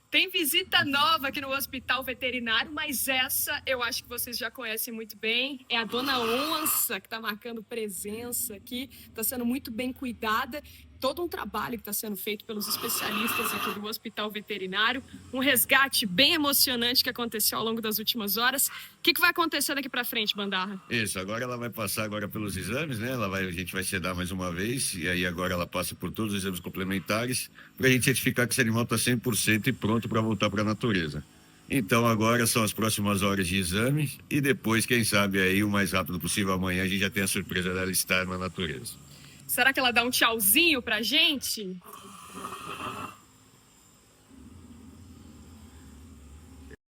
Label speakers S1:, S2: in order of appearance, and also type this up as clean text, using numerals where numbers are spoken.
S1: Tem visita nova aqui no Hospital Veterinário, mas essa eu acho que vocês já conhecem muito bem. É a Dona Onça, que está marcando presença aqui, está sendo muito bem cuidada. Todo um trabalho que está sendo feito pelos especialistas aqui do Hospital Veterinário. Um resgate bem emocionante que aconteceu ao longo das últimas horas. O que vai acontecer daqui para frente, Bandarra?
S2: Isso, agora ela vai passar agora pelos exames, né? A gente vai sedar mais uma vez, e aí agora ela passa por todos os exames complementares, para a gente certificar que esse animal está 100% e pronto para voltar para a natureza. Então agora são as próximas horas de exame, e depois, quem sabe aí, o mais rápido possível, amanhã a gente já tem a surpresa dela estar na natureza.
S1: Será que ela dá um tchauzinho pra gente?